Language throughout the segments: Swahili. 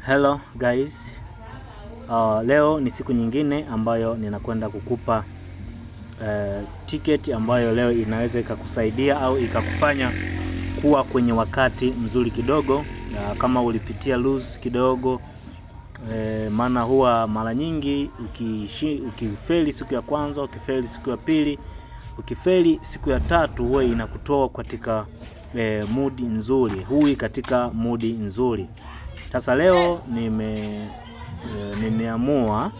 Hello guys, leo ni siku nyingine ambayo ninakwenda kukupa ticket ambayo leo inaweza ikakusaidia au ikakufanya kuwa kwenye wakati mzuri kidogo, kama ulipitia lose kidogo. Maana huwa mara nyingi ukifeli siku ya kwanza, ukifeli siku ya pili, ukifeli siku ya tatu, huwa inakutoa katika mood nzuri, hui katika mood nzuri. Sasa leo nimeamua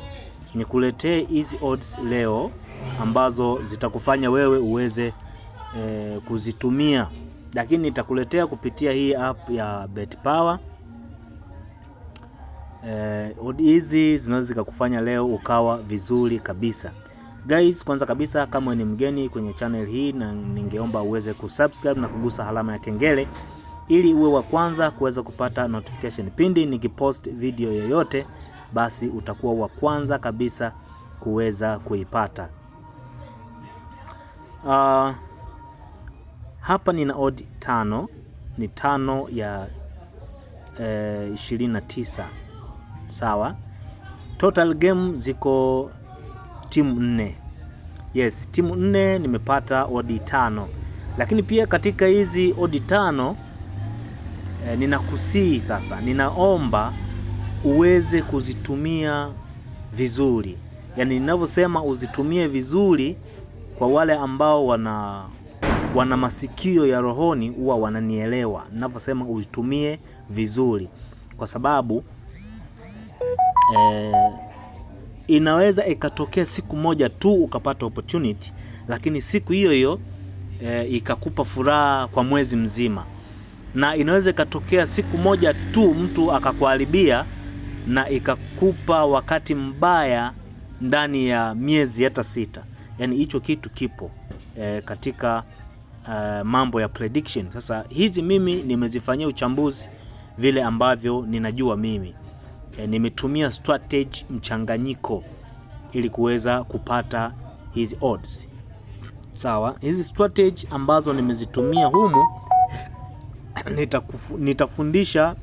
nikuletee hizi odds leo ambazo zitakufanya wewe uweze kuzitumia, lakini nitakuletea kupitia hii app ya BetPawa. Odds hizi zinaweza zikakufanya leo ukawa vizuri kabisa. Guys, kwanza kabisa kama ni mgeni kwenye channel hii, na ningeomba uweze kusubscribe na kugusa alama ya kengele ili uwe wa kwanza kuweza kupata notification pindi nikipost video yoyote, basi utakuwa wa kwanza kabisa kuweza kuipata. Hapa nina odd 5, ni 5 ya 29. Sawa? Total game ziko timu 4. Yes, timu 4 nimepata odd 5. Lakini pia katika hizi odd 5 ninakusii sasa, ninaomba uweze kuzitumia vizuri. Yaani ninavyosema uzitumie vizuri, kwa wale ambao wana masikio ya rohoni huwa wananielewa ninavyosema uzitumie vizuri, kwa sababu inaweza ikatokea siku moja tu ukapata opportunity, lakini siku hiyo hiyo ikakupa furaha kwa mwezi mzima. Na inaweza ikatokea siku moja tu mtu akakuharibia na ikakupa wakati mbaya ndani ya miezi hata 6. Yaani hicho kitu kipo katika mambo ya prediction. Sasa hizi mimi nimezifanyia uchambuzi vile ambavyo ninajua mimi. Nimetumia strategy mchanganyiko ili kuweza kupata hizi odds. Sawa, hizi strategy ambazo nimezitumia humu nitafundisha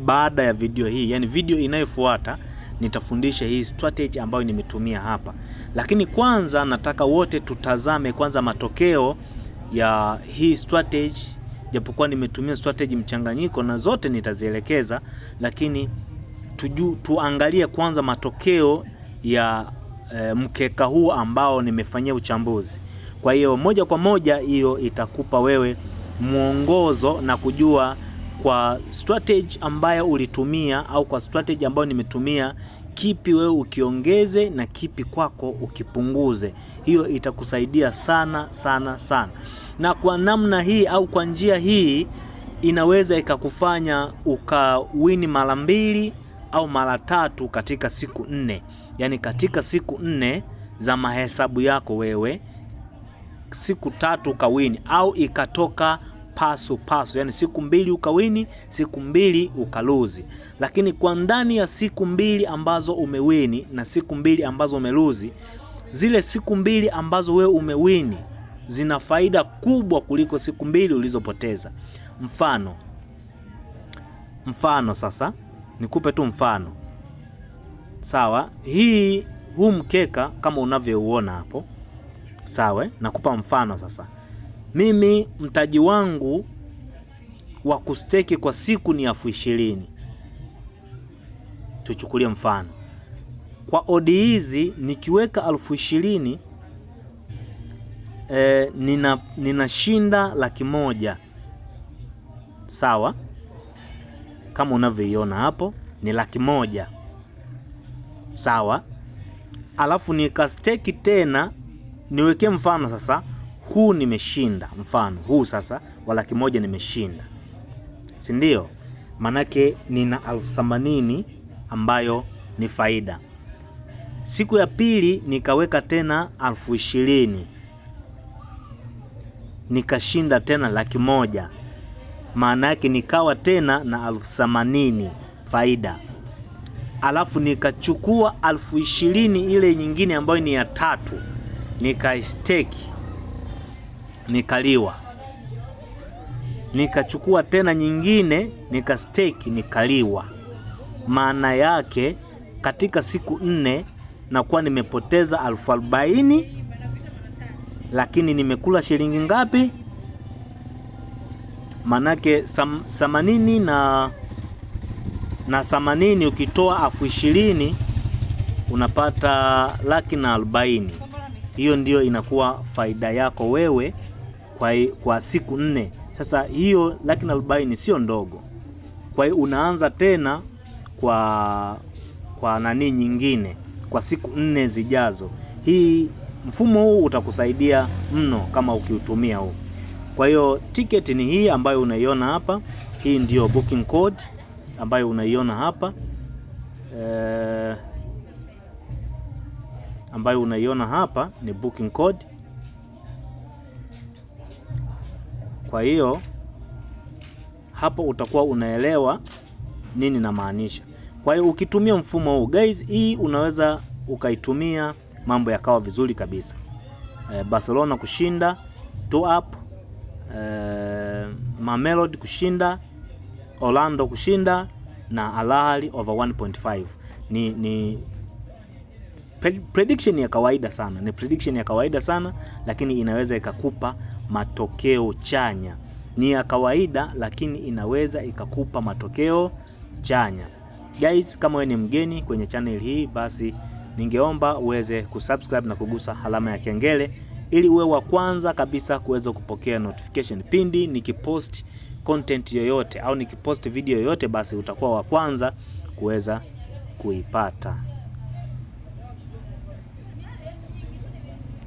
baada ya video hii. Yani video inayofuata nitafundisha hii strategy ambayo nimetumia hapa. Lakini kwanza nataka wote tutazame kwanza matokeo ya hii strategy, japokuwa nimetumia strategy mchanganyiko na zote nitazielekeza, lakini tuangalie kwanza matokeo ya mkeka huu ambao nimefanyia uchambuzi. Kwa hiyo moja kwa moja hiyo itakupa wewe mwongozo na kujua kwa strategy ambayo ulitumia au kwa strategy ambayo nimetumia, kipi wewe ukiongeze na kipi kwako ukipunguze. Hiyo itakusaidia sana sana sana. Na kwa namna hii au kwa njia hii inaweza ikakufanya ukawini mara 2 au mara 3 katika siku 4. Yaani katika siku 4 za mahesabu yako wewe, siku 3 ukawini au ikatoka pasu. Yaani siku 2 ukawini, siku 2 ukaluzi. Lakini kwa ndani ya siku 2 ambazo umewini na siku 2 ambazo umeluzi, zile siku 2 ambazo wewe umewini zina faida kubwa kuliko siku 2 ulizopoteza. Mfano sasa nikupe tu mfano. Sawa, huu mkeka kama unavyouona hapo. Sawa, nakupa mfano sasa. Mimi mtaji wangu wa kusteki kwa siku ni 20,000. Tuchukulie mfano. Kwa odi hizi nikiweka 20,000, ninashinda 100,000. Sawa? Kama unavyoiona hapo ni 100,000. Sawa? Alafu nikasteki tena, niweke mfano sasa, huu nimeshinda, mfano huu sasa wa 100,000 nimeshinda, si ndio? Manake nina 80,000 ambayo ni faida. Siku ya pili nikaweka tena 20,000, nikashinda tena 100,000. Maana yake nikawa tena na 80,000 faida. Alafu nikachukua 20,000 ile nyingine ambayo ni ya 3, nikaisteki, nikaliwa. nikachukua tena nyingine nikastake nikaliwa. Maana yake katika siku 4 nakuwa nimepoteza 40,000, lakini nimekula shilingi ngapi? Manake 80 na 80 ukitoa 20,000 unapata 140,000. Hiyo ndio inakuwa faida yako wewe kwa siku 4. Sasa hiyo 140,000 sio ndogo. Kwa hiyo unaanza tena kwa nani nyingine kwa siku 4 zijazo. Hii mfumo huu utakusaidia mno kama ukiutumia huu. Kwa hiyo ticket ni hii ambayo unaiona hapa. Hii ndio booking code ambayo unaiona hapa. Ambayo unaiona hapa ni booking code. Kwa hiyo hapo utakuwa unaelewa nini namaanisha. Kwa hiyo ukitumia mfumo huu guys, hii unaweza ukaitumia mambo yakawa vizuri kabisa. Barcelona kushinda 2-up, Mamelodi kushinda, Orlando kushinda na Al Ahly over 1.5. Ni prediction ya kawaida sana. Ni prediction ya kawaida sana, lakini inaweza ikakupa matokeo chanya. Ni ya kawaida lakini inaweza ikakupa matokeo chanya. Guys, kama wewe ni mgeni kwenye channel hii, basi ningeomba uweze kusubscribe na kugusa alama ya kengele ili uwe wa kwanza kabisa kuweza kupokea notification pindi nikipost content yoyote au nikipost video yoyote, basi utakuwa wa kwanza kuweza kuipata.